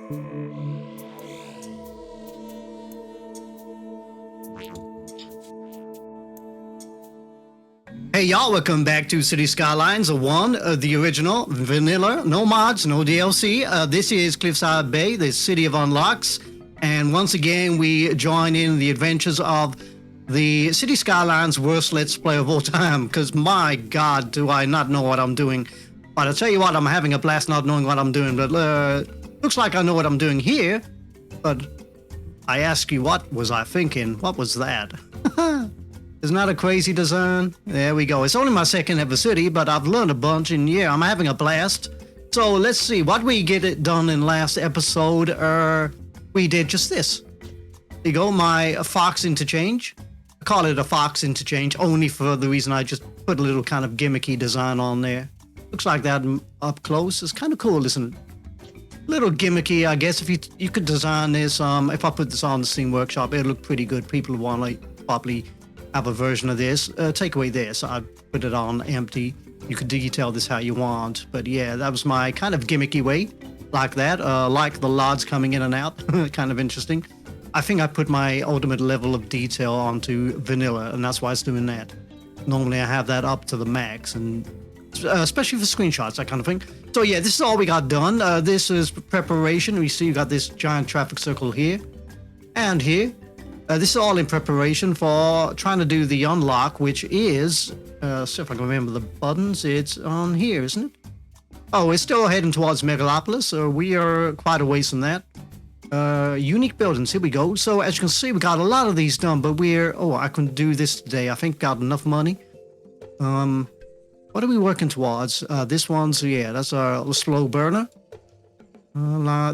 Hey y'all, welcome back to City Skylines 1, the original, vanilla, no mods, no DLC. This is Cliffside Bay, the city of unlocks, and once again we join in the adventures of the City Skylines worst Let's Play of all time, because my god, do I not know what I'm doing. But I'll tell you what, I'm having a blast not knowing what I'm doing, but looks like I know what I'm doing here. But I ask you, what was I thinking? What was that? Isn't that a crazy design? There we go. It's only my second ever city, but I've learned a bunch, and yeah, I'm having a blast. So let's see, what we get it done in last episode, we did just this. There you go, my Fox interchange. I call it a Fox interchange, only for the reason I just put a little kind of gimmicky design on there. Looks like that up close. It's kind of cool, isn't it? Little gimmicky, I guess. If you could design this, if I put this on the Steam Workshop, it'll look pretty good. People want to probably have a version of this. Take away this. I put it on empty. You could detail this how you want. But yeah, that was my kind of gimmicky way, like that. Like the LODs coming in and out. Kind of interesting. I think I put my ultimate level of detail onto vanilla, and that's why it's doing that. Normally I have that up to the max, and especially for screenshots, that kind of thing. So yeah, this is all we got done. This is preparation. We see you got this giant traffic circle here and here. This is all in preparation for trying to do the unlock, which is, see if I can remember the buttons. It's on here, isn't it? Oh, we're still heading towards Megalopolis, so we are quite a ways from that. Unique buildings, here we go. So as you can see, we got a lot of these done, but I couldn't do this today. I think got enough money. What are we working towards? This one's, yeah, that's our slow burner.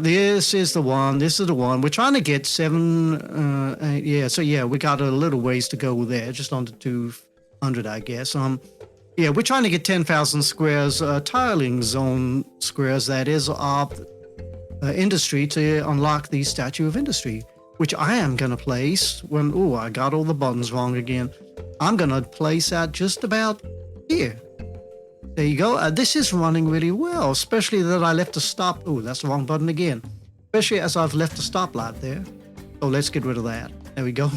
This is the one. This is the one. We're trying to get 7, 8, yeah. So yeah, we got a little ways to go there, just under 200, I guess. Yeah, we're trying to get 10,000 squares, tiling zone squares, that is, of industry to unlock the Statue of Industry, which I am gonna place when. Oh, I got all the buttons wrong again. I'm gonna place that just about here. There you go. This is running really well, especially that I left a stop. Oh, that's the wrong button again. Especially as I've left a stoplight there. So let's get rid of that. There we go.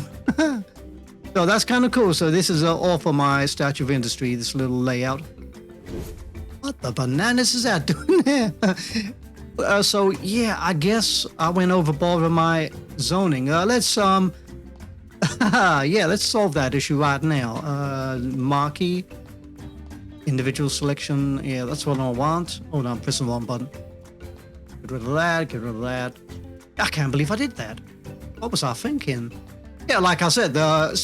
So that's kind of cool. So this is all for my Statue of Industry, this little layout. What the bananas is that doing there? So yeah, I guess I went overboard with my zoning. Let's yeah, let's solve that issue right now. Marquee. Individual selection, yeah, that's what I want. Oh no, I'm pressing the wrong button. Get rid of that, get rid of that. I can't believe I did that. What was I thinking? Yeah, like I said, the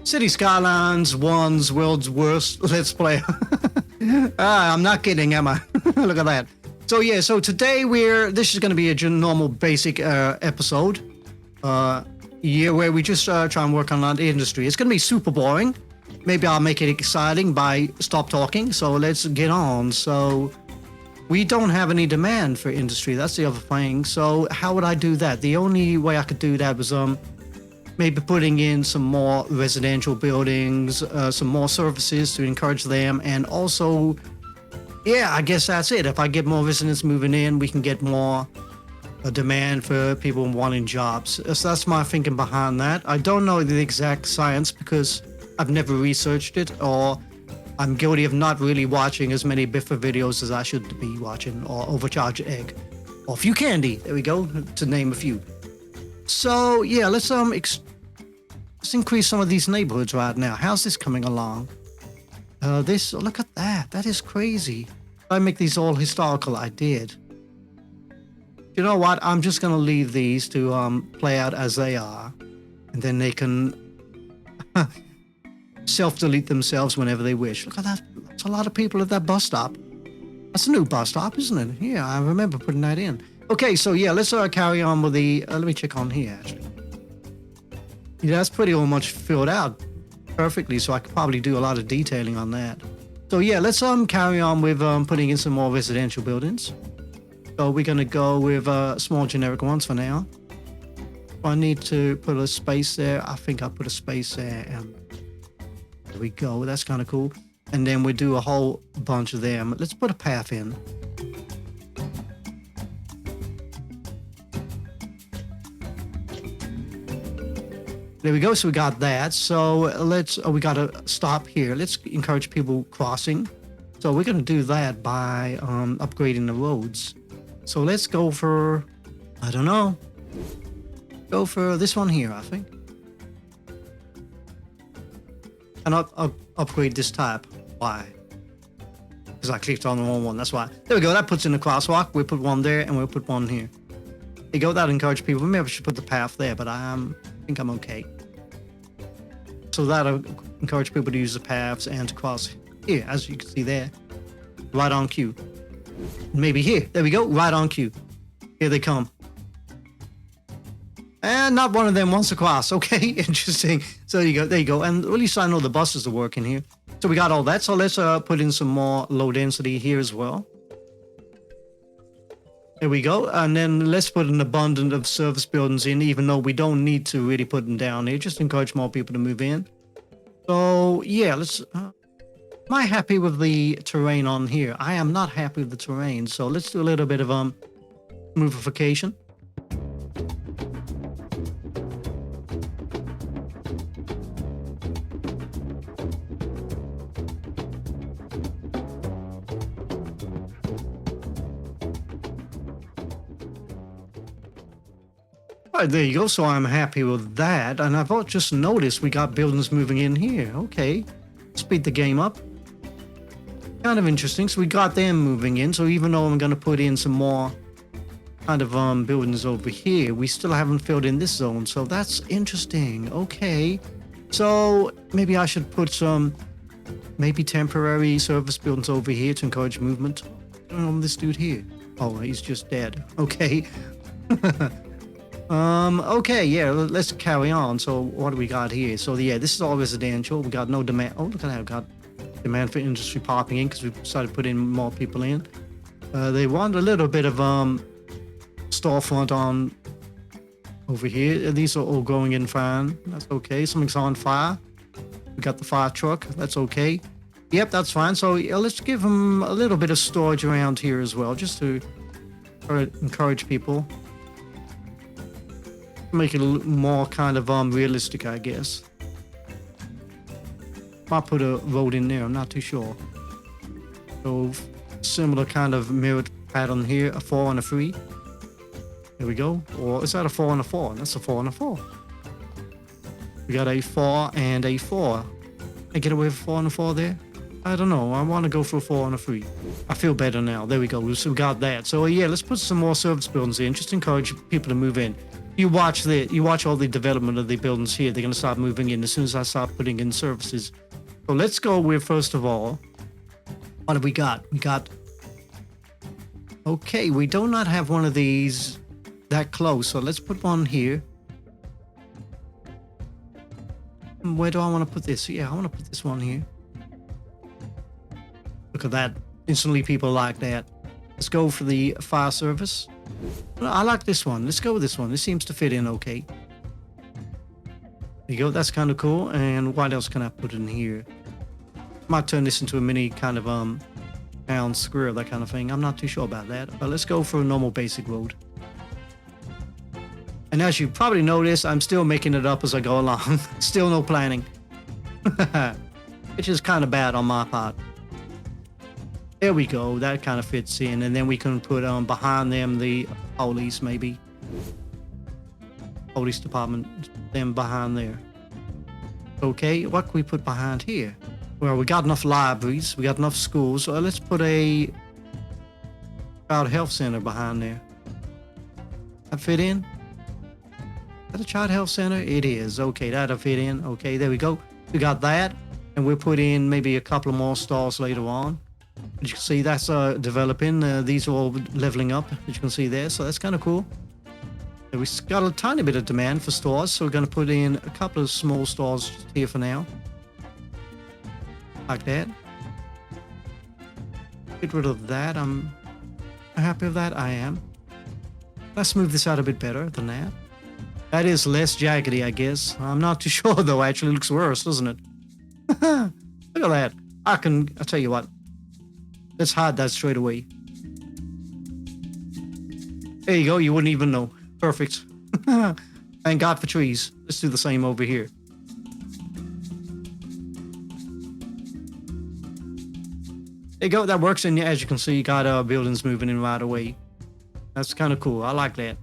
City Skylines 1's world's worst Let's Play. I'm not kidding, am I? Look at that. So yeah, so today this is going to be a normal basic episode. Yeah, where we just try and work on that industry. It's going to be super boring. Maybe I'll make it exciting by stop talking. So let's get on. So we don't have any demand for industry. That's the other thing. So how would I do that? The only way I could do that was maybe putting in some more residential buildings, some more services to encourage them. And also, yeah, I guess that's it. If I get more residents moving in, we can get more demand for people wanting jobs. So that's my thinking behind that. I don't know the exact science because I've never researched it, or I'm guilty of not really watching as many Biffa videos as I should be watching, or Overcharged Egg, or Few Candy, there we go, to name a few. So yeah, let's increase some of these neighborhoods right now. How's this coming along? Look at that is crazy. I make these all historical, I did. You know what, I'm just gonna leave these to play out as they are, and then they can self-delete themselves whenever they wish. Look at that. That's a lot of people at that bus stop. That's a new bus stop, isn't it? Yeah, I remember putting that in. Okay, so yeah, let's carry on with the... let me check on here, actually. Yeah, that's pretty much filled out perfectly, so I could probably do a lot of detailing on that. So yeah, let's carry on with putting in some more residential buildings. So we're going to go with small generic ones for now. I need to put a space there. I think I put a space there, and there we go. That's kind of cool. And then we do a whole bunch of them. Let's put a path in. There we go. So we got that. So let's, we got to stop here. Let's encourage people crossing. So we're going to do that by upgrading the roads. So let's go for, I don't know, go for this one here, I think. And upgrade this type. Why? Because I clicked on the wrong one. That's why. There we go. That puts in the crosswalk. We'll put one there and we'll put one here. There you go. That encourage people. Maybe I should put the path there, but I think I'm okay. So that'll encourage people to use the paths and to cross here, as you can see there. Right on cue. Maybe here. There we go. Right on cue. Here they come. And not one of them wants to cross. Okay, interesting. So there you go. There you go. And at least I know the buses are working here. So we got all that. So let's put in some more low density here as well. There we go. And then let's put an abundance of service buildings in, even though we don't need to really put them down here. Just encourage more people to move in. So yeah, let's... am I happy with the terrain on here? I am not happy with the terrain. So let's do a little bit of movification. Right, there you go. So I'm happy with that. And I've just noticed we got buildings moving in here. Okay. Speed the game up. Kind of interesting. So we got them moving in. So even though I'm going to put in some more kind of buildings over here, we still haven't filled in this zone. So that's interesting. Okay. So maybe I should put some maybe temporary service buildings over here to encourage movement. This dude here. Oh, he's just dead. Okay. Okay, yeah, let's carry on. So what do we got here? So yeah, this is all residential. We got no demand. Oh, look at that. We got demand for industry popping in because we started putting more people in. They want a little bit of storefront on over here. These are all going in fine. That's okay. Something's on fire. We got the fire truck. That's okay. Yep, that's fine. So yeah, let's give them a little bit of storage around here as well, just to encourage people. Make it a little more kind of realistic, I guess. Might put a road in there, I'm not too sure. So similar kind of mirrored pattern here, a 4 and a 3. There we go. Or is that a 4 and a 4? That's a 4 and a 4. We got a 4 and a 4. I get away with 4 and a 4 there? I don't know. I want to go for a 4 and a 3. I feel better now. There we go. So we got that. So yeah, let's put some more service buildings in. Just encourage people to move in. You watch all the development of the buildings here. They're going to start moving in as soon as I start putting in services. So let's go with, first of all, what do we got? We got... Okay, we do not have one of these that close. So let's put one here. Where do I want to put this? Yeah, I want to put this one here. Look at that. Instantly people like that. Let's go for the fire service. I like this one. Let's go with this one. This seems to fit in okay. There you go. That's kind of cool. And what else can I put in here? Might turn this into a mini kind of town square, that kind of thing. I'm not too sure about that. But let's go for a normal basic road. And as you probably noticed, I'm still making it up as I go along. Still no planning. Which is kind of bad on my part. There we go. That kind of fits in. And then we can put behind them the police, maybe. Police department, them behind there. Okay, what can we put behind here? Well, we got enough libraries. We got enough schools. So let's put a child health center behind there. That fit in? Is that a child health center? It is. Okay, that'll fit in. Okay, there we go. We got that. And we'll put in maybe a couple of more stalls later on. As you can see, that's developing. These are all leveling up, as you can see there. So that's kind of cool. And we've got a tiny bit of demand for stores. So we're going to put in a couple of small stores here for now. Like that. Get rid of that. I'm happy with that. I am. Let's move this out a bit better than that. That is less jaggedy, I guess. I'm not too sure, though. Actually, it looks worse, doesn't it? Look at that. I'll tell you what. Let's hide that straight away. There you go. You wouldn't even know. Perfect. Thank God for trees. Let's do the same over here. There you go. That works. And as you can see, you got buildings moving in right away. That's kind of cool. I like that.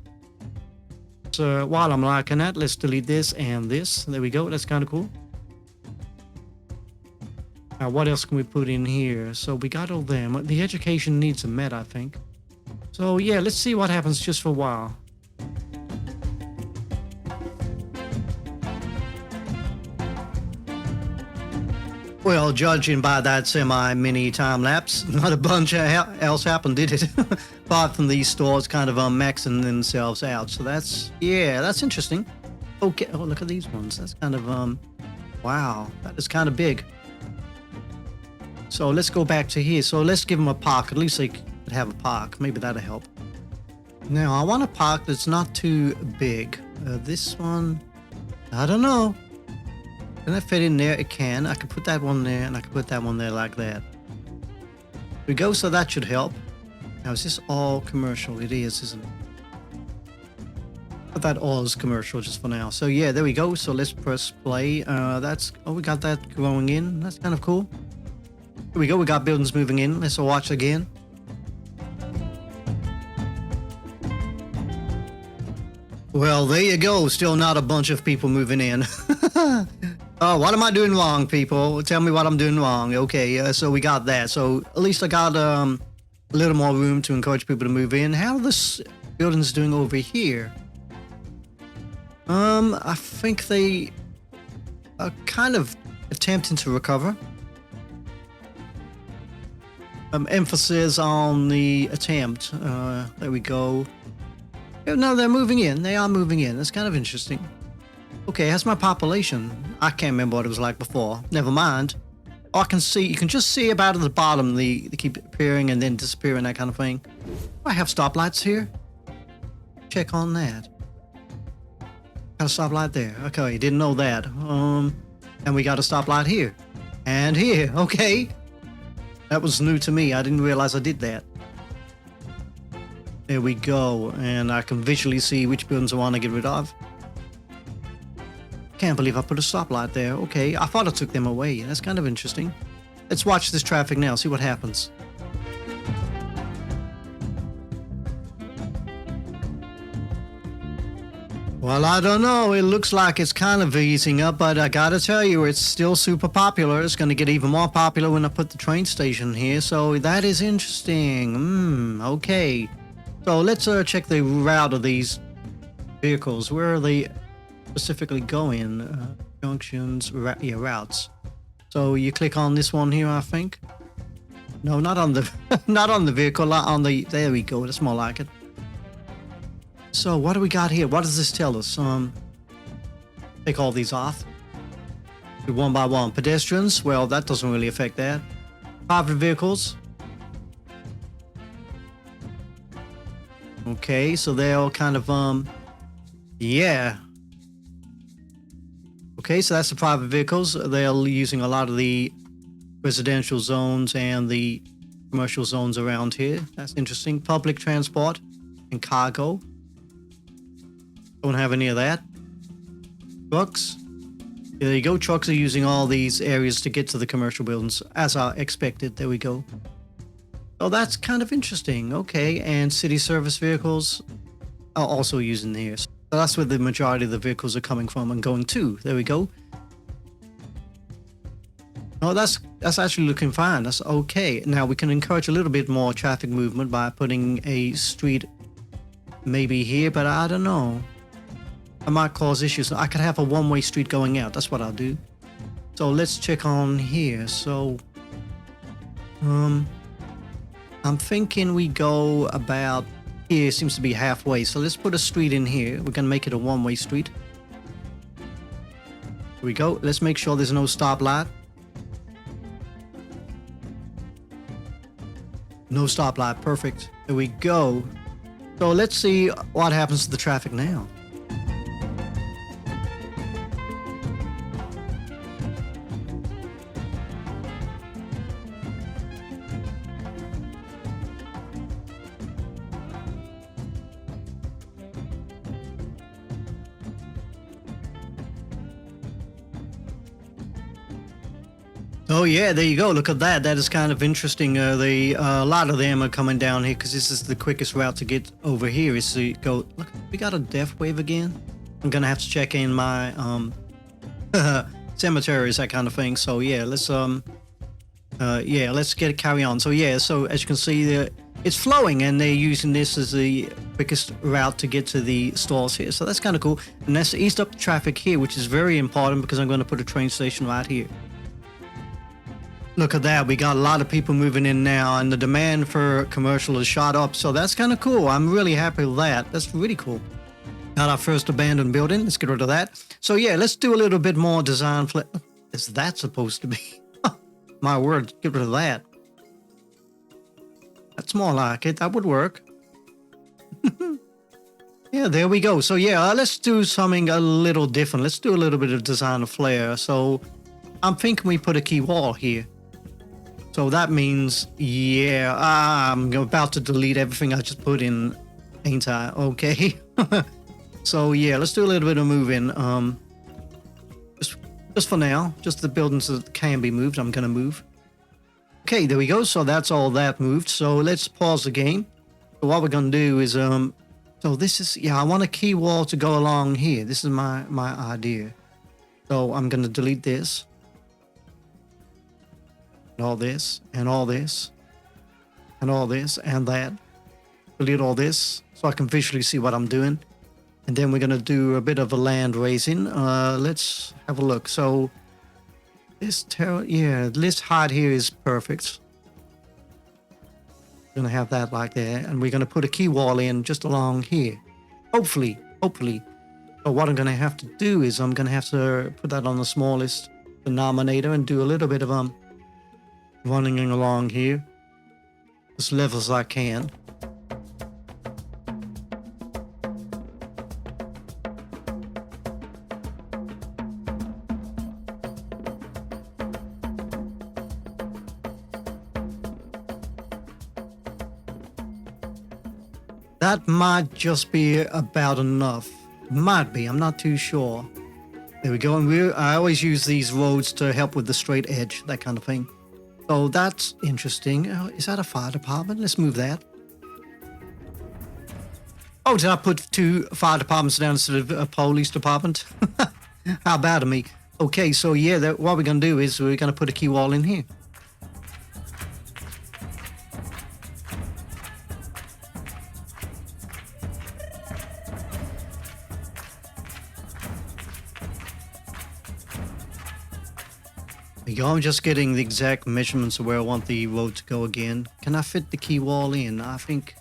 So while I'm liking that, let's delete this and this. There we go. That's kind of cool. Now, what else can we put in here? So we got all them. The education needs a met, I think. So yeah, let's see what happens just for a while. Well, judging by that semi-mini time lapse, not a bunch else happened, did it? Apart from these stores kind of maxing themselves out. So that's interesting. Okay, oh, look at these ones. That's kind of, wow, that is kind of big. So let's go back to here. So let's give them a park. At least they could have a park. Maybe that'll help. Now, I want a park that's not too big. This one, I don't know. Can that fit in there? It can. I can put that one there, and I can put that one there like that. There we go, so that should help. Now, is this all commercial? It is, isn't it? But that all is commercial just for now. So yeah, there we go. So let's press play. We got that going in. That's kind of cool. Here we go. We got buildings moving in. Let's watch again. Well, there you go. Still not a bunch of people moving in. Oh, what am I doing wrong, people? Tell me what I'm doing wrong. Okay, so we got that. So at least I got a little more room to encourage people to move in. How are the buildings doing over here? I think they are kind of attempting to recover. Emphasis on the attempt. There we go. No, they're moving in. They are moving in. That's kind of interesting. Okay, that's my population. I can't remember what it was like before. Never mind. Oh, I can see. You can just see about at the bottom. They keep appearing and then disappearing, that kind of thing. I have stoplights here. Check on that. Got a stoplight there. Okay, didn't know that. And we got a stoplight here. And here. Okay. That was new to me. I didn't realize I did that. There we go. And I can visually see which buildings I want to get rid of. Can't believe I put a stoplight there. Okay, I thought I took them away. That's kind of interesting. Let's watch this traffic now, see what happens. Well, I don't know. It looks like it's kind of easing up, but I gotta tell you, it's still super popular. It's gonna get even more popular when I put the train station here, so that is interesting. Okay. So let's check the route of these vehicles. Where are they specifically going? Junctions, routes. So you click on this one here, I think. No, not on the not on the vehicle, on the, there we go. That's more like it. So what do we got here? What does this tell us? Take all these off. Do one by one. Pedestrians, well, that doesn't really affect that. Private vehicles. Okay, so they're all kind of yeah. Okay, so that's the private vehicles. They're using a lot of the residential zones and the commercial zones around here. That's interesting. Public transport and cargo. Don't have any of that. Trucks. There you go. Trucks are using all these areas to get to the commercial buildings, as I expected. There we go. Oh, that's kind of interesting. Okay, and city service vehicles are also using here. So that's where the majority of the vehicles are coming from and going to. There we go. Oh, that's actually looking fine. That's okay. Now we can encourage a little bit more traffic movement by putting a street maybe here, but I don't know. I might cause issues. I could have a one-way street going out. That's what I'll do. So let's check on here. So, I'm thinking we go about here. Seems to be halfway. So let's put a street in here. We're going to make it a one-way street. Here we go. Let's make sure there's no stoplight. No stoplight. Perfect. There we go. So let's see what happens to the traffic now. Oh yeah, there you go. Look at that. That is kind of interesting. A lot of them are coming down here because this is the quickest route to get over here. Is to go. Look, we got a death wave again. I'm gonna have to check in my cemeteries, that kind of thing. So yeah, let's get it carry on. So yeah, so as you can see, it's flowing, and they're using this as the quickest route to get to the stores here. So that's kind of cool. And that's eased up traffic here, which is very important because I'm going to put a train station right here. Look at that. We got a lot of people moving in now, and the demand for commercial has shot up. So that's kind of cool. I'm really happy with that. That's really cool. Got our first abandoned building. Let's get rid of that. So yeah, let's do a little bit more design. Is that supposed to be? My word, get rid of that. That's more like it. That would work. Yeah, there we go. So yeah, let's do something a little different. Let's do a little bit of design of flair. So I'm thinking we put a key wall here. So that means, yeah, I'm about to delete everything I just put in, ain't I? Okay. So yeah, let's do a little bit of moving. Just for now, just the buildings that can be moved, I'm gonna move. Okay, there we go. So that's all that moved. So let's pause the game. So what we're gonna do is, so this is, yeah, I want a key wall to go along here. This is my idea. So I'm gonna delete this. And all this, and all this, and all this, and that. Delete all this so I can visually see what I'm doing. And then we're going to do a bit of a land raising. Let's have a look. So this height here is perfect. We're going to have that like that. And we're going to put a key wall in just along here. Hopefully. So what I'm going to have to do is I'm going to have to put that on the smallest denominator and do a little bit of running along here as level as I can. That might just be about enough. Might be, I'm not too sure. There we go. And I always use these roads to help with the straight edge, that kind of thing. So that's interesting. Is that a fire department? Let's move that. Oh, did I put 2 fire departments down instead of a police department? How bad of me. Okay, so yeah, what we're going to do is we're going to put a key wall in here. I'm just getting the exact measurements of where I want the road to go again. Can I fit the key wall in? I think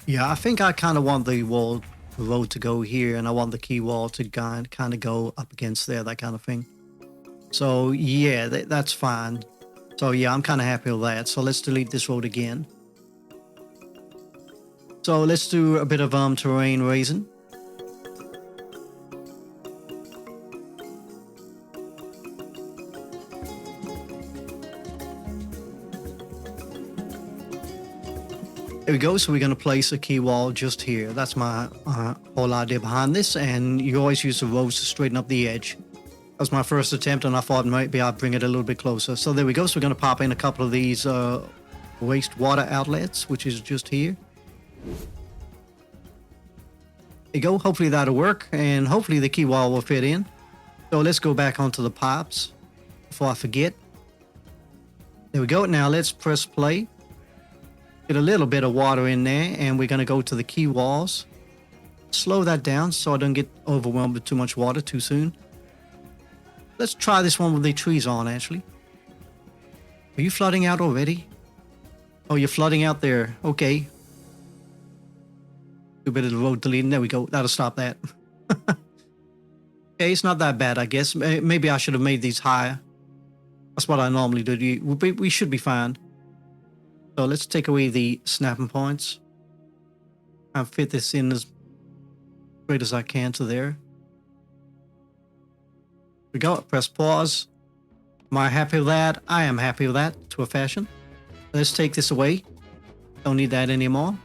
I kind of want the road to go here, and I want the key wall to kind of go up against there, that kind of thing. So yeah, that's fine. So yeah, I'm kind of happy with that. So let's delete this road again. So let's do a bit of terrain raising. There we go. So we're going to place a key wall just here. That's my whole idea behind this. And you always use the roads to straighten up the edge. That was my first attempt, and I thought maybe I'd bring it a little bit closer. So there we go. So we're going to pop in a couple of these wastewater outlets, which is just here. There you go. Hopefully that'll work, and hopefully the key wall will fit in. So let's go back onto the pipes before I forget. There we go. Now let's press play. Get a little bit of water in there, and we're going to go to the key walls. Slow that down so I don't get overwhelmed with too much water too soon. Let's try this one with the trees on, actually. Are you flooding out already? Oh, you're flooding out there. Okay. Do a bit of the road deleting. There we go. That'll stop that. Okay, it's not that bad, I guess. Maybe I should have made these higher. That's what I normally do. We should be fine. So let's take away the snapping points. I'll fit this in as straight as I can to there. We go. Press pause. Am I happy with that? I am happy with that to a fashion. Let's take this away. Don't need that anymore.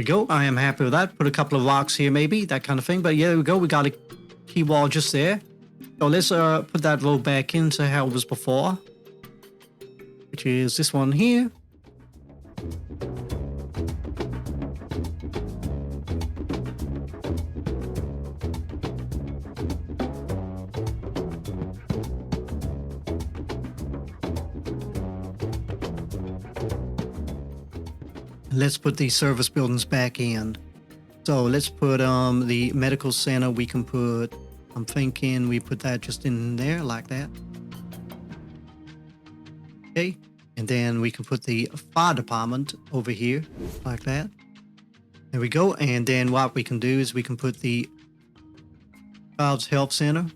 we go. I am happy with that. Put a couple of rocks here, maybe, that kind of thing. But yeah, there we go. We got a key wall just there. So let's put that road back into how it was before, which is this one here. Let's put these service buildings back in. So let's put the medical center. We can put, I'm thinking we put that just in there like that. Okay. And then we can put the fire department over here like that. There we go. And then what we can do is we can put the Child's Health Center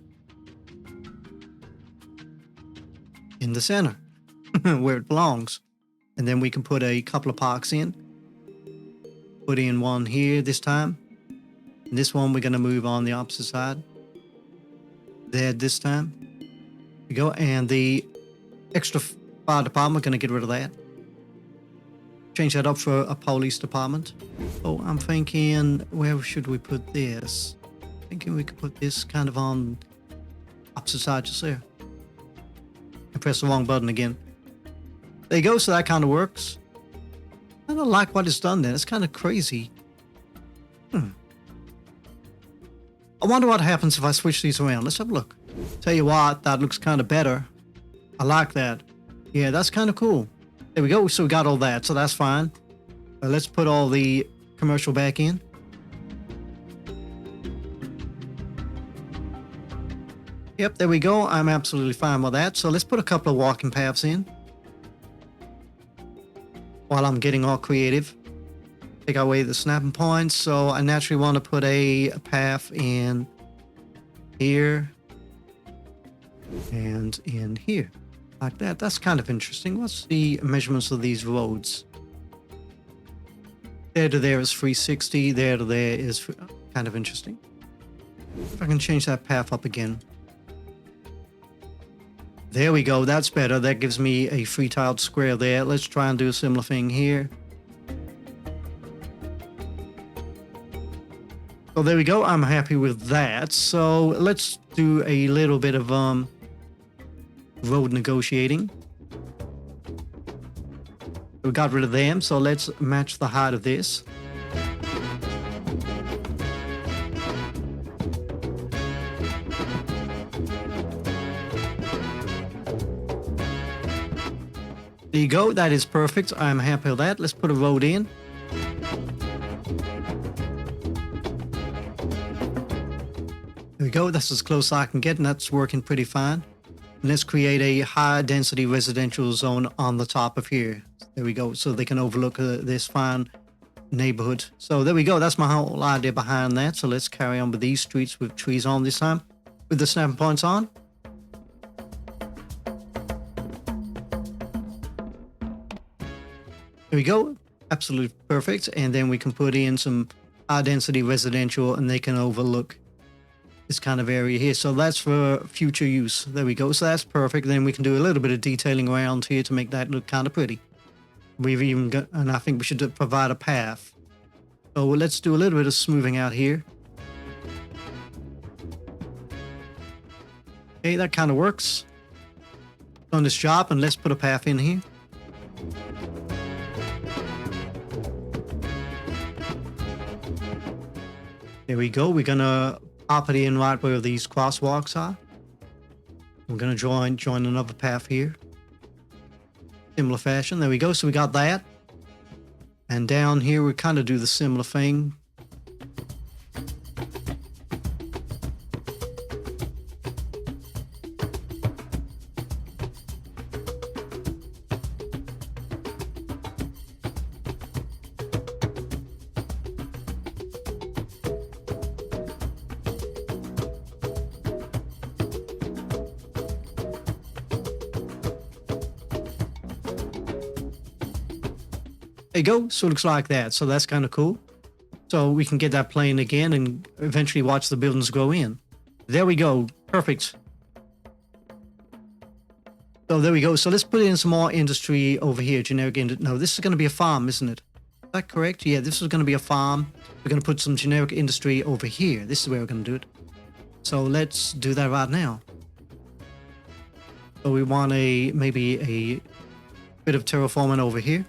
in the center where it belongs. And then we can put a couple of parks in. Put in one here this time. And this one we're going to move on the opposite side. There this time. There we go. And the extra fire department, going to get rid of that. Change that up for a police department. Oh, I'm thinking, where should we put this? Thinking we could put this kind of on opposite side just there. I pressed the wrong button again. There you go. So that kind of works. I don't like what it's done there. It's kind of crazy. I wonder what happens if I switch these around. Let's have a look. Tell you what, that looks kind of better. I like that. Yeah, that's kind of cool. There we go. So we got all that. So that's fine. Let's put all the commercial back in. Yep, there we go. I'm absolutely fine with that. So let's put a couple of walking paths in. While I'm getting all creative. Take away the snapping points. So I naturally want to put a path in here and in here. Like that. That's kind of interesting. What's the measurements of these roads? There to there is 360. There to there is kind of interesting. If I can change that path up again. There we go. That's better. That gives me a three-tiled square there. Let's try and do a similar thing here. So there we go. I'm happy with that. So let's do a little bit of road negotiating. We got rid of them. So let's match the height of this. There you go. That is perfect. I'm happy with that. Let's put a road in. There we go. That's as close as I can get, and that's working pretty fine. And let's create a high density residential zone on the top of here. There we go. So they can overlook this fine neighborhood. So there we go. That's my whole idea behind that. So let's carry on with these streets with trees on this time, with the snapping points on. There we go. Absolutely perfect. And then we can put in some high density residential and they can overlook this kind of area here. So that's for future use. There we go. So that's perfect. Then we can do a little bit of detailing around here to make that look kind of pretty. We've even got, and I think we should provide a path. So let's do a little bit of smoothing out here. Okay, that kind of works on this job. And let's put a path in here. There we go. We're going to pop it in right where these crosswalks are. We're going to join another path here. Similar fashion. There we go. So we got that. And down here, we kind of do the similar thing. There you go. So it looks like that. So that's kind of cool. So we can get that playing again and eventually watch the buildings go in. There we go. Perfect. So there we go. So let's put in some more industry over here. Generic industry. No, this is going to be a farm, isn't it? that correct? Yeah, this is going to be a farm. We're going to put some generic industry over here. This is where we're going to do it. So let's do that right now. So we want maybe a bit of terraforming over here.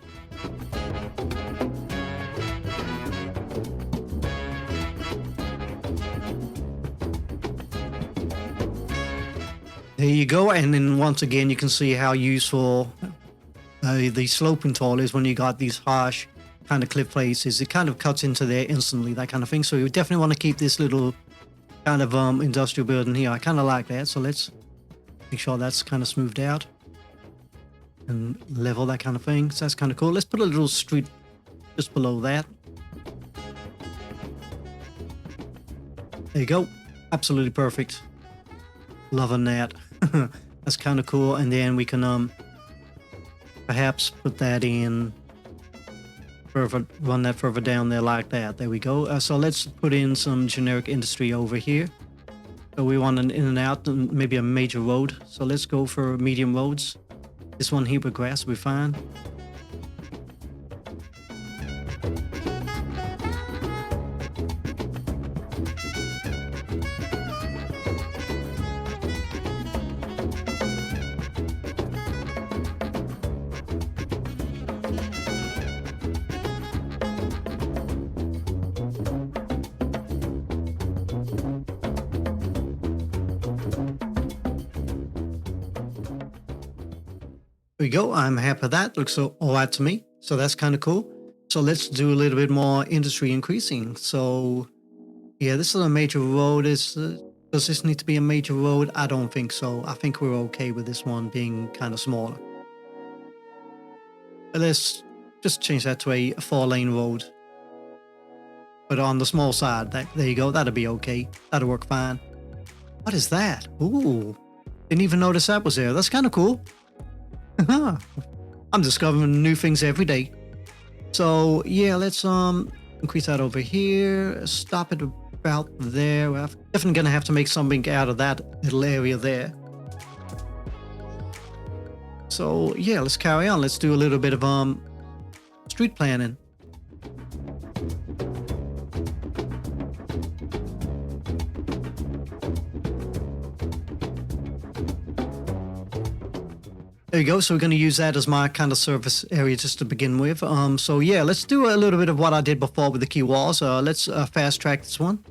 There you go, and then once again you can see how useful the sloping tool is when you got these harsh kind of cliff faces. It kind of cuts into there instantly, that kind of thing. So you definitely want to keep this little kind of industrial building here. I kind of like that, so let's make sure that's kind of smoothed out and level, that kind of thing. So that's kind of cool. Let's put a little street just below that. There you go, absolutely perfect. Loving that. That's kind of cool. And then we can perhaps put that in further, run that further down there like that. There we go. So let's put in some generic industry over here. So we want an in and out, and maybe a major road. So let's go for medium roads. This one here with grass will be fine. There we go. I'm happy with that. Looks all right to me. So that's kind of cool. So let's do a little bit more industry increasing. So yeah, this is a major road. Does this need to be a major road? I don't think so. I think we're okay with this one being kind of smaller. But let's just change that to a 4-lane road. But on the small side, there you go. That'll be okay. That'll work fine. What is that? Ooh, didn't even notice that was there. That's kind of cool. I'm discovering new things every day. So yeah, let's increase that over here. Stop it about there. We're definitely gonna have to make something out of that little area there. So yeah, let's carry on. Let's do a little bit of street planning. There you go. So we're going to use that as my kind of service area just to begin with. So yeah, let's do a little bit of what I did before with the key walls. Let's fast track this one.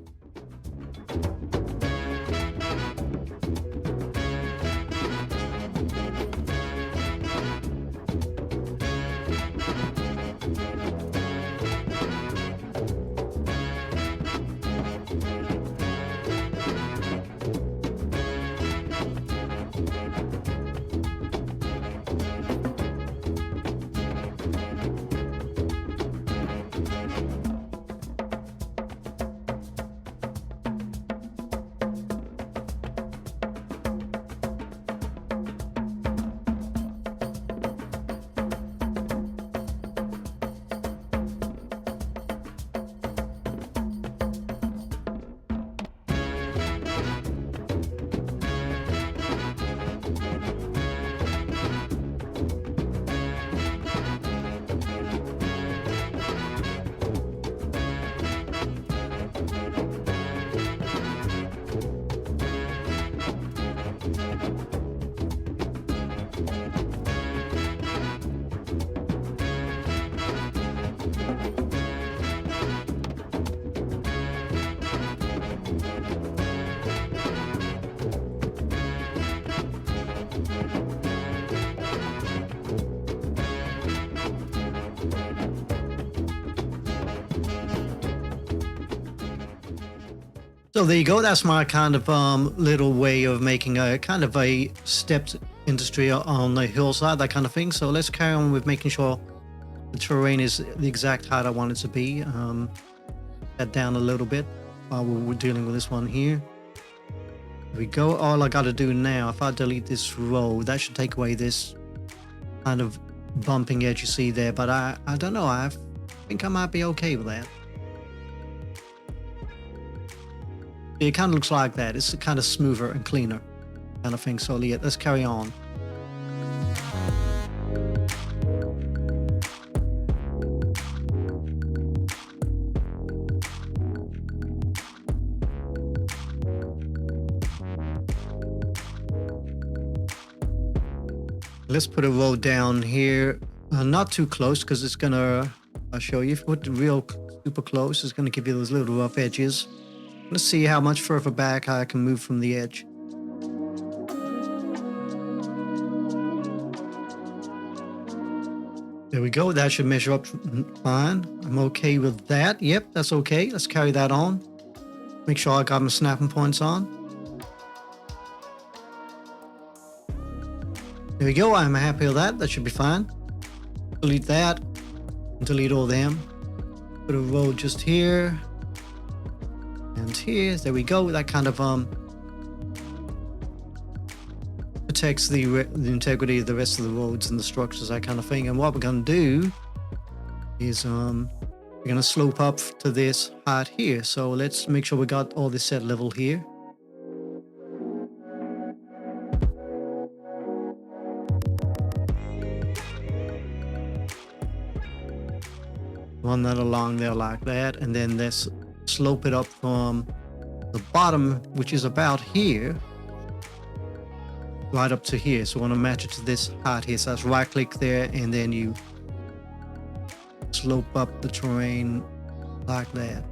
So there you go. That's my kind of little way of making a kind of a stepped industry on the hillside, that kind of thing. So let's carry on with making sure the terrain is the exact height I want it to be. That down a little bit while we're dealing with this one here. There we go. All I got to do now, if I delete this road, that should take away this kind of bumping edge you see there. But I don't know. I think I might be okay with that. It kind of looks like that. It's kind of smoother and cleaner kind of thing. So yeah, let's carry on. Let's put a road down here, not too close because it's gonna. I'll show you. If you put it real super close, it's gonna give you those little rough edges. Let's see how much further back I can move from the edge. There we go. That should measure up fine. I'm okay with that. Yep, that's okay. Let's carry that on. Make sure I got my snapping points on. There we go. I'm happy with that. That should be fine. Delete that. Delete all them. Put a road just here. And here. There we go. That kind of protects the integrity of the rest of the roads and the structures, that kind of thing. And what we're going to do is we're going to slope up to this height here. So let's make sure we got all this set level here. Run that along there like that, and then let's slope it up from the bottom, which is about here, right up to here. So we want to match it to this height here. So that's right click there, and then you slope up the terrain like that.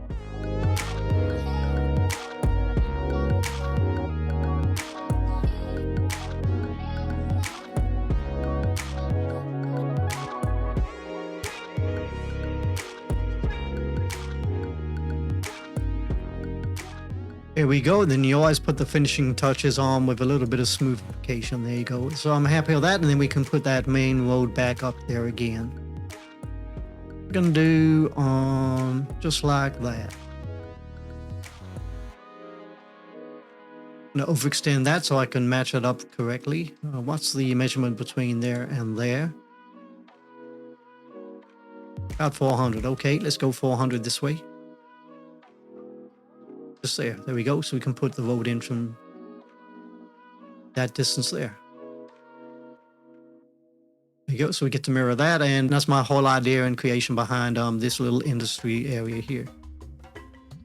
There we go. Then you always put the finishing touches on with a little bit of smoothification. There you go. So I'm happy with that. And then we can put that main road back up there again. We're going to do just like that. I'm going to overextend that so I can match it up correctly. What's the measurement between there and there? About 400. Okay, let's go 400 this way. Just there we go. So we can put the road in from that distance there. There you go. So we get to mirror that, and that's my whole idea and creation behind this little industry area here.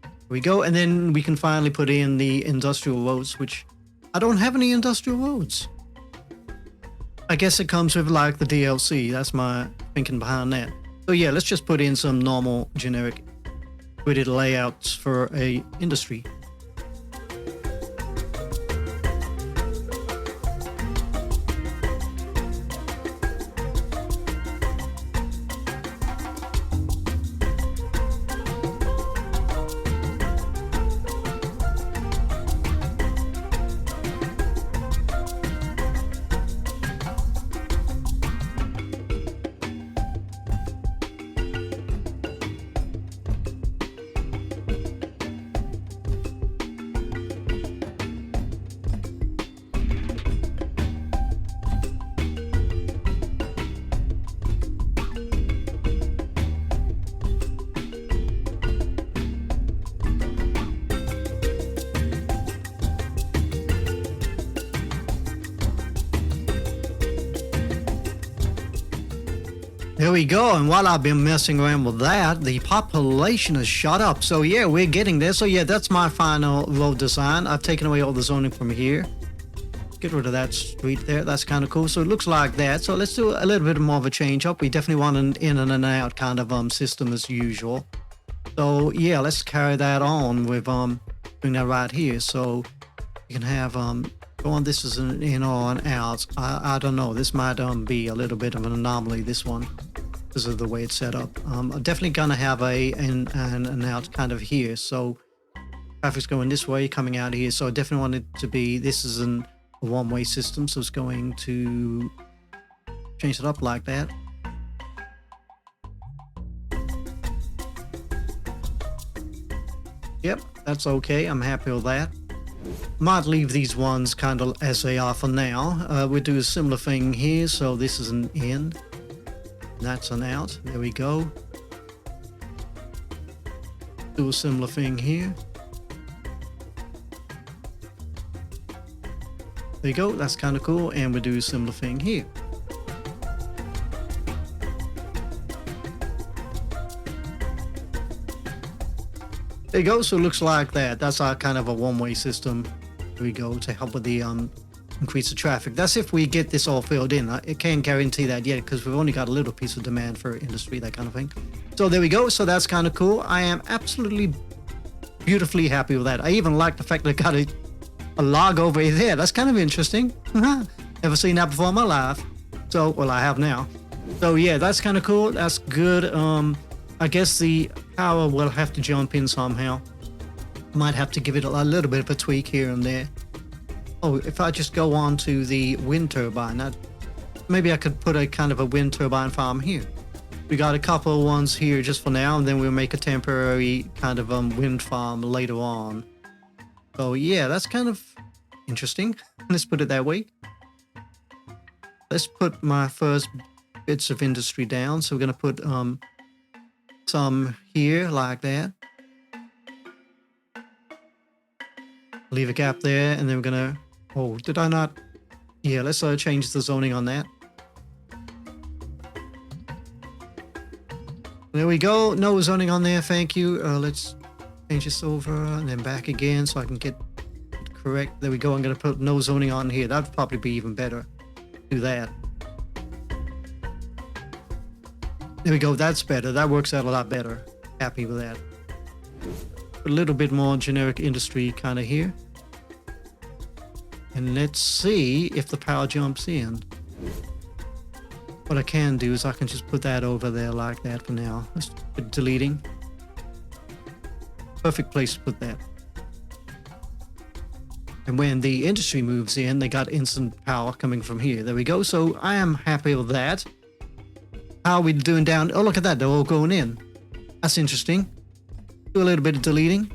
There we go. And then we can finally put in the industrial roads, which I don't have any industrial roads. I guess it comes with like the DLC. That's my thinking behind that. So yeah, let's just put in some normal generic gridded layouts for a industry. There we go. And while I've been messing around with that, the population has shot up. So yeah, we're getting there. So yeah, that's my final road design. I've taken away all the zoning from here. Get rid of that street there. That's kind of cool. So it looks like that. So let's do a little bit more of a change up. We definitely want an in and out kind of system as usual. So yeah, let's carry that on with doing that right here. So you can have go on. This is an in or an out. I don't know. This might be a little bit of an anomaly, this one, because of the way it's set up. I'm definitely gonna have a in and an out kind of here. So traffic's going this way, coming out here. So I definitely want it to be, this is a one-way system, so it's going to change it up like that. Yep, that's okay. I'm happy with that. Might leave these ones kind of as they are for now. We'll do a similar thing here. So this is an in, that's an out. There we go. Do a similar thing here. There you go. That's kind of cool. And we'll do a similar thing here. There you go. So it looks like that. That's our kind of a one-way system. There we go, to help with the increase the traffic. That's if we get this all filled in. I can't guarantee that yet because we've only got a little piece of demand for industry, that kind of thing. So there we go. So that's kind of cool. I am absolutely beautifully happy with that. I even like the fact that I got a log over there. That's kind of interesting. Never seen that before in my life. So, well, I have now. So yeah, that's kind of cool. That's good. I guess the power will have to jump in somehow. Might have to give it a little bit of a tweak here and there. Oh, if I just go on to the wind turbine, maybe I could put a kind of a wind turbine farm here. We got a couple of ones here just for now, and then we'll make a temporary kind of wind farm later on. So yeah, that's kind of interesting. Let's put it that way. Let's put my first bits of industry down. So we're going to put some here like that. Leave a gap there, and then we're going to... Oh, did I not? Yeah, let's change the zoning on that. There we go. No zoning on there. Thank you. Let's change this over and then back again so I can get it correct. There we go. I'm going to put no zoning on here. That'd probably be even better. Do that. There we go. That's better. That works out a lot better. Happy with that. A little bit more generic industry kind of here. And let's see if the power jumps in. What I can do is I can just put that over there like that for now. Let's put deleting. Perfect place to put that. And when the industry moves in, they got instant power coming from here. There we go. So I am happy with that. How are we doing down? Oh, look at that. They're all going in. That's interesting. Do a little bit of deleting.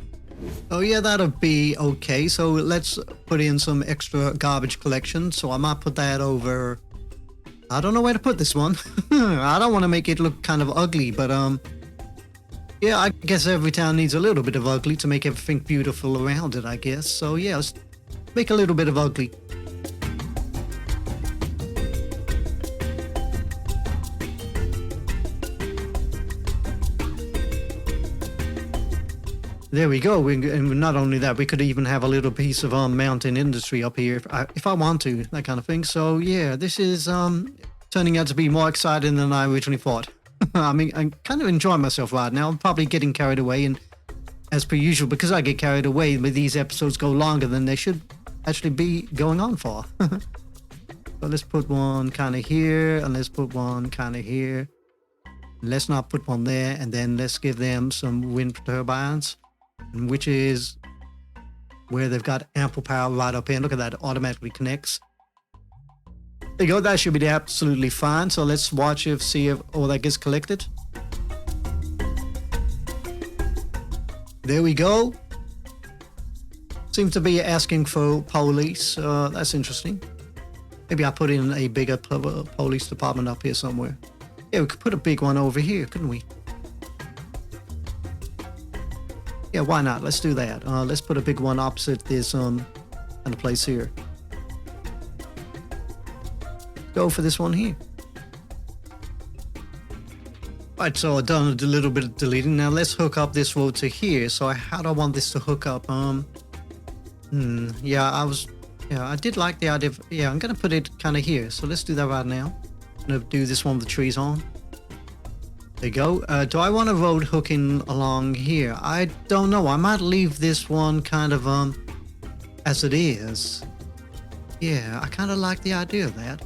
Oh yeah, that'll be okay. So let's put in some extra garbage collection. So I might put that over. I don't know where to put this one. I don't want to make it look kind of ugly, but yeah, I guess every town needs a little bit of ugly to make everything beautiful around it, I guess. So yeah, let's make a little bit of ugly. There we go. And not only that, we could even have a little piece of mountain industry up here if I want to, that kind of thing. So yeah, this is turning out to be more exciting than I originally thought. I mean, I'm kind of enjoying myself right now. I'm probably getting carried away, and as per usual, because I get carried away, these episodes go longer than they should actually be going on for. So let's put one kind of here, and let's put one kind of here. Let's not put one there, and then let's give them some wind turbines, which is where they've got ample power right up here. Look at that, it automatically connects. There you go, that should be absolutely fine. So let's watch see if all that gets collected. There we go. Seems to be asking for police. That's interesting. Maybe I put in a bigger police department up here somewhere. Yeah, we could put a big one over here, couldn't we? Yeah, why not? Let's do that. Let's put a big one opposite this kind of place here. Go for this one here. Right, so I've done a little bit of deleting. Now let's hook up this road to here. So how do I want this to hook up? Yeah, I did like the idea of, yeah, I'm gonna put it kind of here. So let's do that right now. I'm gonna do this one with the trees on. There you go. Do I want a road hooking along here? I don't know. I might leave this one kind of as it is. Yeah, I kind of like the idea of that.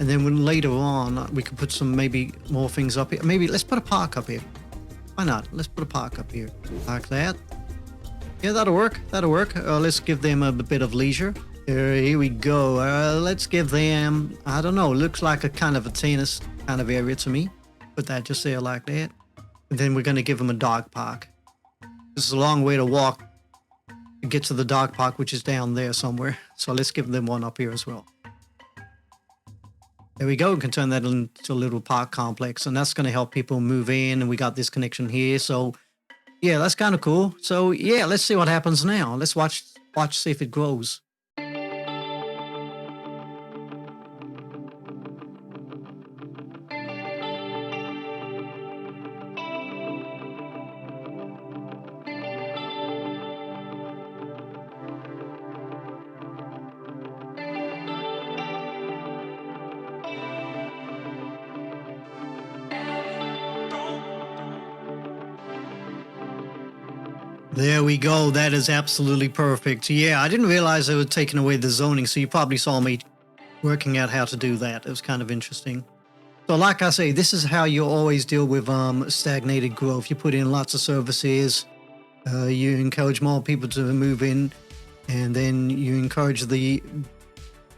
And then when later on we could put some maybe more things up here. Maybe let's put a park up here. Why not? Let's put a park up here like that. Yeah, that'll work. That'll work. Let's give them a bit of leisure. Here we go. Let's give them, I don't know, looks like a kind of a tennis kind of area to me. Put that just there like that. And then we're going to give them a dog park. This is a long way to walk to get to the dog park, which is down there somewhere. So let's give them one up here as well. There we go. We can turn that into a little park complex, and that's going to help people move in. And we got this connection here. So yeah, that's kind of cool. So yeah, let's see what happens now. Let's watch, see if it grows. There we go. That is absolutely perfect. Yeah, I didn't realize they were taking away the zoning, so you probably saw me working out how to do that. It was kind of interesting. So like I say, this is how you always deal with stagnated growth. You put in lots of services, you encourage more people to move in, and then you encourage the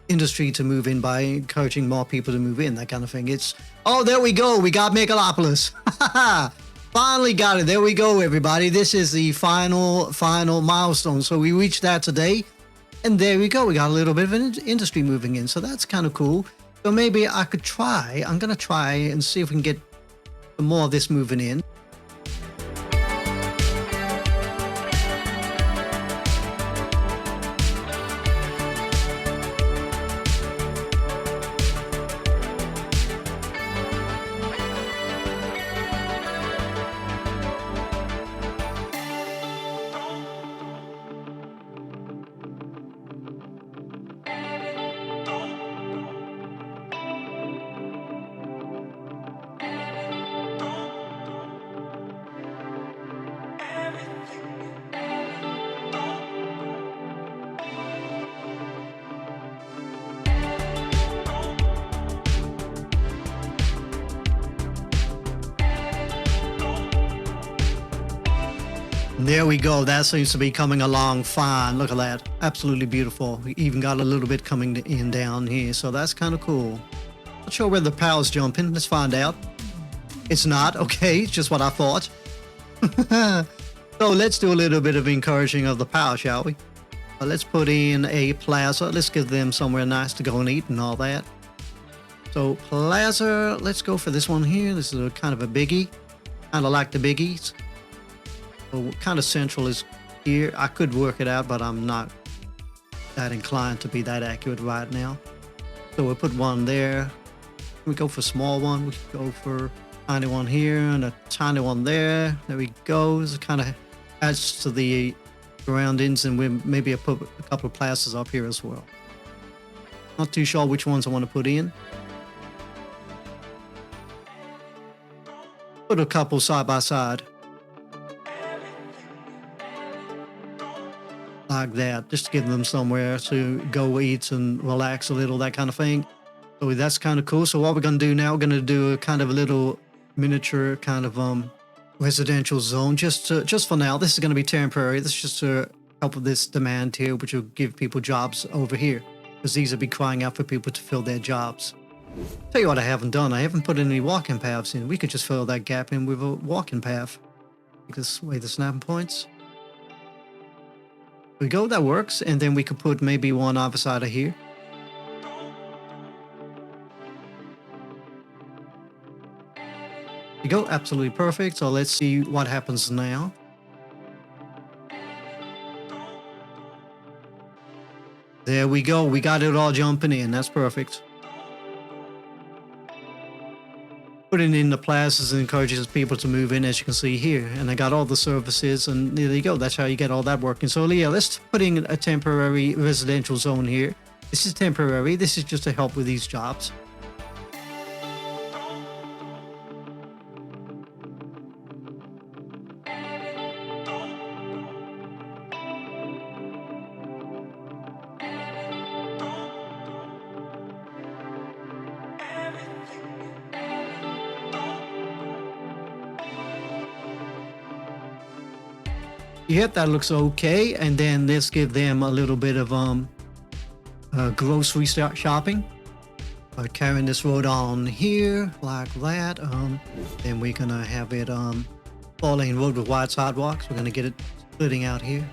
industry to move in by encouraging more people to move in, that kind of thing. It's, oh, there we go. We got Megalopolis. Finally got it. There we go, everybody. This is the final milestone. So we reached that today. And there we go. We got a little bit of an industry moving in. So that's kind of cool. So maybe I could try. I'm going to try and see if we can get some more of this moving in. There we go. That seems to be coming along fine. Look at that. Absolutely beautiful. We even got a little bit coming in down here. So that's kind of cool. Not sure where the power's jumping. Let's find out. It's not. Okay. It's just what I thought. So let's do a little bit of encouraging of the power, shall we? Let's put in a plaza. Let's give them somewhere nice to go and eat and all that. So plaza, let's go for this one here. This is a kind of a biggie. Kind of like the biggies. So kind of central is here. I could work it out, but I'm not that inclined to be that accurate right now. So we'll put one there. We go for a small one. We go for a tiny one here and a tiny one there. There we go. It kind of adds to the surroundings, and we maybe put a couple of plazas up here as well. Not too sure which ones I want to put in. Put a couple side by side. Like that, just to give them somewhere to go eat and relax a little, that kind of thing. So that's kind of cool. So what we're going to do now, we're going to do a kind of a little miniature kind of residential zone just for now. This is going to be temporary. This is just to help with this demand here, which will give people jobs over here, because these will be crying out for people to fill their jobs. Tell you what I haven't done. I haven't put any walking paths in. We could just fill that gap in with a walking path. Take this away the snapping points. There we go, that works. And then we could put maybe one other side of here. There we go, absolutely perfect. So let's see what happens now. There we go, we got it all jumping in. That's perfect. Putting in the plazas encourages people to move in, as you can see here. And I got all the services, and there you go. That's how you get all that working. So yeah, let's put in a temporary residential zone here. This is temporary. This is just to help with these jobs. Yep, that looks okay. And then let's give them a little bit of grocery shopping. Carrying this road on here like that. Then we're gonna have it 4-lane road with wide sidewalks. We're gonna get it splitting out here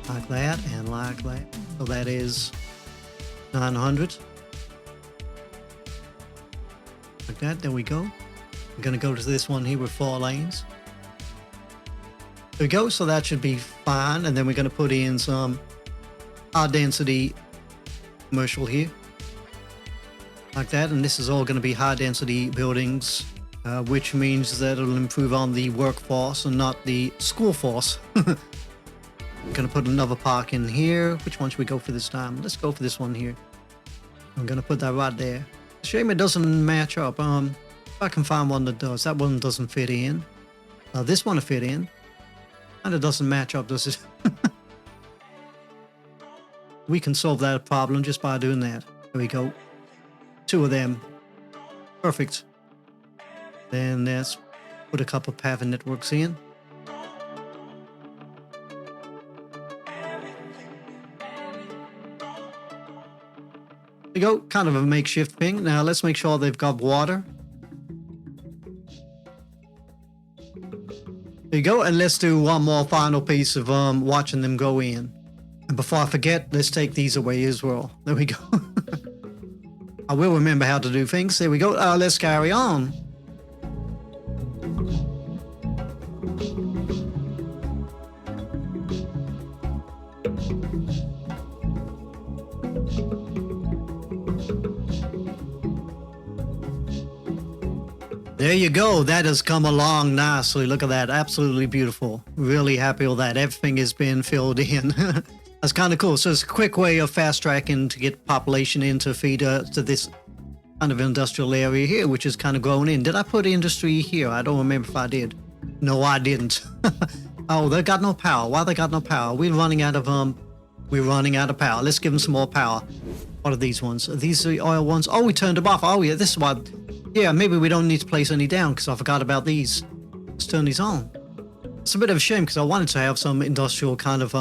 like that and like that. So that is 900. Like that. There we go. I'm gonna go to this one here with 4 lanes. There we go, so that should be fine. And then we're going to put in some high density commercial here. Like that, and this is all going to be high density buildings, which means that it'll improve on the workforce and not the school force. We're going to put another park in here. Which one should we go for this time? Let's go for this one here. I'm going to put that right there. Shame it doesn't match up. If I can find one that does. That one doesn't fit in. This one will fit in. Kind of doesn't match up, does it? We can solve that problem just by doing that. There we go. 2 of them. Perfect. Then let's put a couple paving networks in. There we go. Kind of a makeshift thing. Now let's make sure they've got water. There you go. And let's do one more final piece of watching them go in. And before I forget, let's take these away as well. There we go. I will remember how to do things. There we go. Let's carry on. There you go. That has come along nicely. Look at that. Absolutely beautiful. Really happy with that. Everything has been filled in. That's kind of cool. So it's a quick way of fast tracking to get population in to feed to this kind of industrial area here, which is kind of growing in. Did I put industry here? I don't remember if I did. No, I didn't. Oh, they got no power. Why they got no power? We're running out of power. Let's give them some more power. What are these ones? Are these the oil ones? Oh, we turned them off. Oh yeah, this is why. Yeah, maybe we don't need to place any down because I forgot about these. Let's turn these on. It's a bit of a shame because I wanted to have some industrial kind of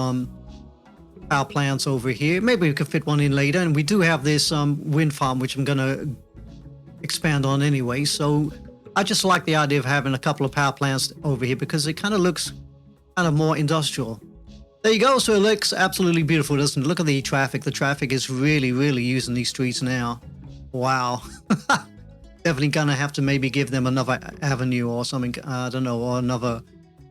power plants over here. Maybe we could fit one in later. And we do have this wind farm, which I'm going to expand on anyway. So I just like the idea of having a couple of power plants over here because it kind of looks kind of more industrial. There you go. So it looks absolutely beautiful, doesn't it? Look at the traffic. The traffic is really, really using these streets now. Wow. Definitely going to have to maybe give them another avenue or something. I don't know, or another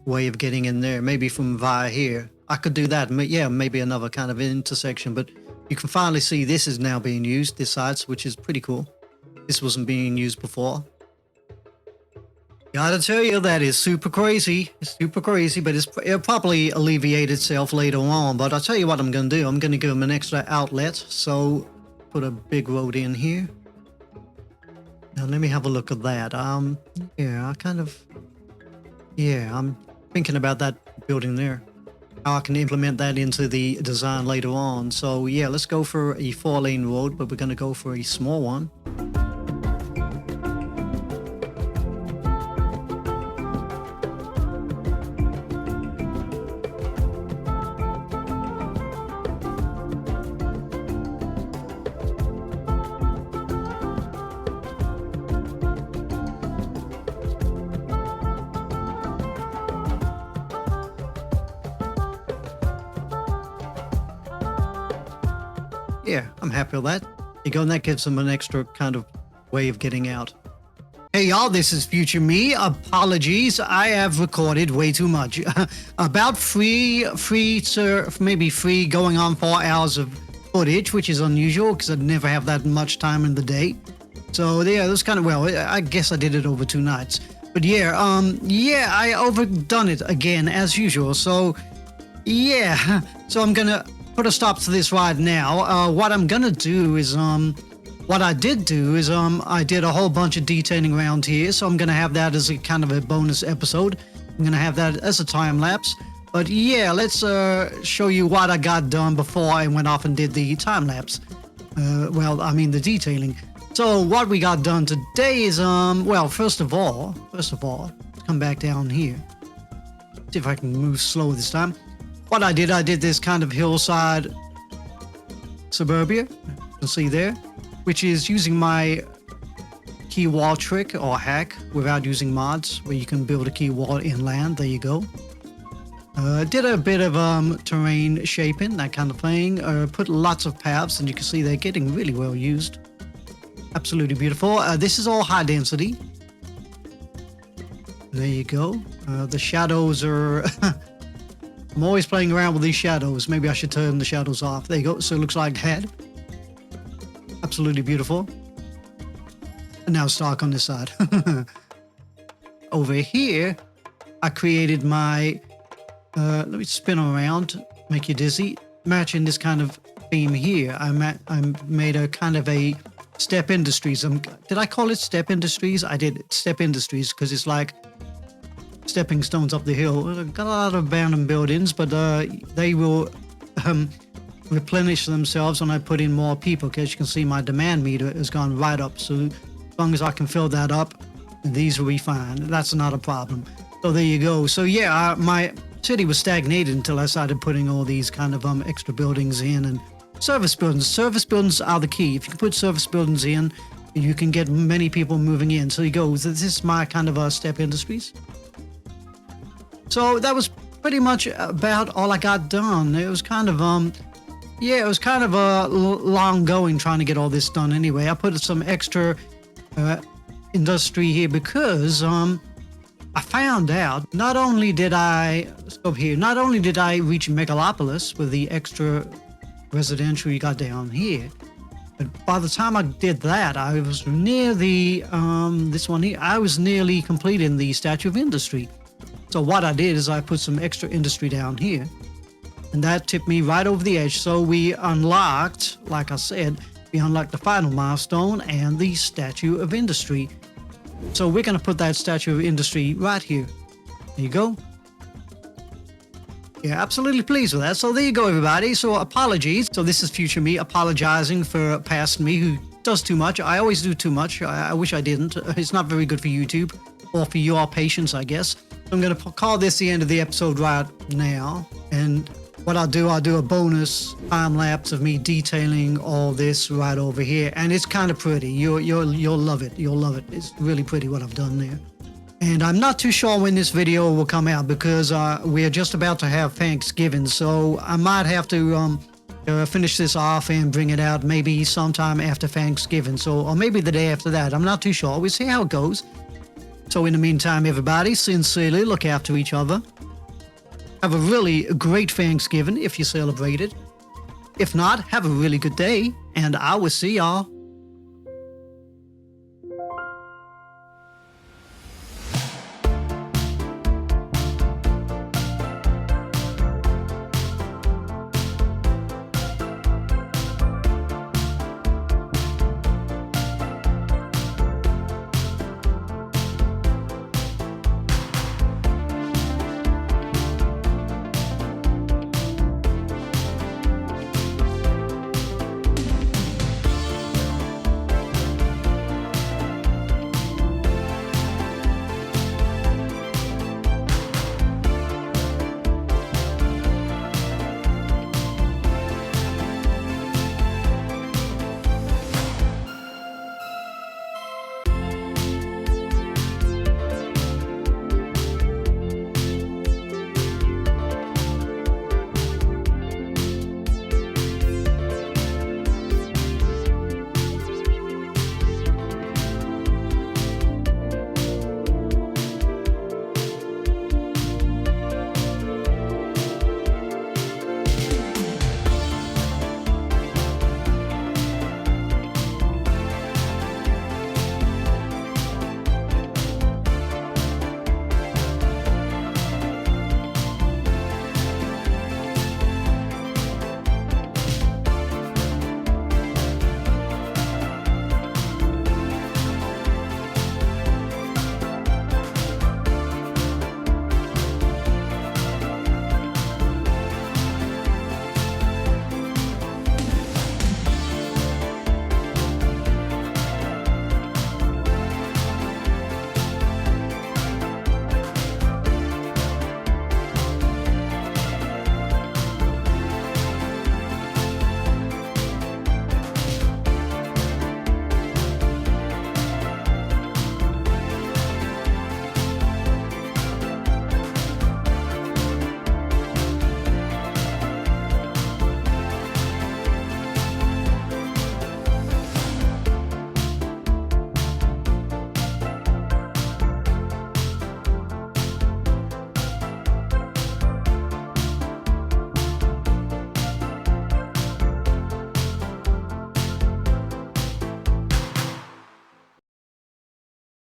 way of getting in there. Maybe from via here. I could do that. Yeah, maybe another kind of intersection. But you can finally see this is now being used, this side, which is pretty cool. This wasn't being used before. Gotta tell you, that is super crazy. It's super crazy, but it'll probably alleviate itself later on. But I'll tell you what I'm going to do. I'm going to give them an extra outlet. So put a big road in here. Now let me have a look at that. Yeah, I'm thinking about that building there. How I can implement that into the design later on. So yeah, let's go for a 4-lane road, but we're going to go for a small one. Yeah, I'm happy with that. You go, and that gives them an extra kind of way of getting out. Hey y'all, this is future me. Apologies, I have recorded way too much. About maybe 3 going on 4 hours of footage, which is unusual because I never have that much time in the day. So yeah, it was kind of, well, I guess I did it over 2 nights. But yeah, I overdone it again as usual. So yeah, so I'm gonna put a stop to this right now. What I'm gonna do is what I did do is I did a whole bunch of detailing around here, so I'm gonna have that as a kind of a bonus episode. I'm gonna have that as a time lapse. But yeah, let's show you what I got done before I went off and did the time lapse. Well, I mean the detailing. So what we got done today is well, first of all, let's come back down here. See if I can move slow this time. What I did this kind of Hillside Suburbia, you can see there, which is using my key wall trick or hack without using mods, where you can build a key wall inland. There you go. Did a bit of terrain shaping, that kind of thing. Put lots of paths, and you can see they're getting really well used. Absolutely beautiful. This is all high density. There you go. The shadows are... I'm always playing around with these shadows. Maybe I should turn the shadows off. There you go. So it looks like that. Absolutely beautiful. And now it's dark on this side. Over here, I created my... let me spin around, make you dizzy. Matching this kind of theme here. I made a kind of a step industries. Did I call it step industries? I did step industries because it's like stepping stones up the hill. Got a lot of abandoned buildings, but they will replenish themselves when I put in more people. Because you can see my demand meter has gone right up. So as long as I can fill that up, these will be fine. That's not a problem. So there you go. So yeah, my city was stagnated until I started putting all these kind of extra buildings in and service buildings. Service buildings are the key. If you can put service buildings in, you can get many people moving in. So you go, this is my kind of step industries. So that was pretty much about all I got done. It was kind of, it was kind of long going trying to get all this done anyway. I put some extra industry here because I found out not only did I reach Megalopolis with the extra residential you got down here, but by the time I did that, I was near the this one here. I was nearly completing the Statue of Industry. So what I did is I put some extra industry down here, and that tipped me right over the edge. So we unlocked, like I said, we unlocked the final milestone and the Statue of Industry. So we're going to put that Statue of Industry right here. There you go. Yeah, absolutely pleased with that. So there you go, everybody. So apologies. So this is future me apologizing for past me who does too much. I always do too much. I wish I didn't. It's not very good for YouTube or for your patience, I guess. I'm going to call this the end of the episode right now. And what I'll do a bonus time lapse of me detailing all this right over here. And it's kind of pretty. You'll love it. You'll love it. It's really pretty what I've done there. And I'm not too sure when this video will come out because we're just about to have Thanksgiving. So I might have to finish this off and bring it out maybe sometime after Thanksgiving. So, or maybe the day after that. I'm not too sure. We'll see how it goes. So in the meantime, everybody, sincerely look after each other. Have a really great Thanksgiving if you celebrate it. If not, have a really good day. And I will see y'all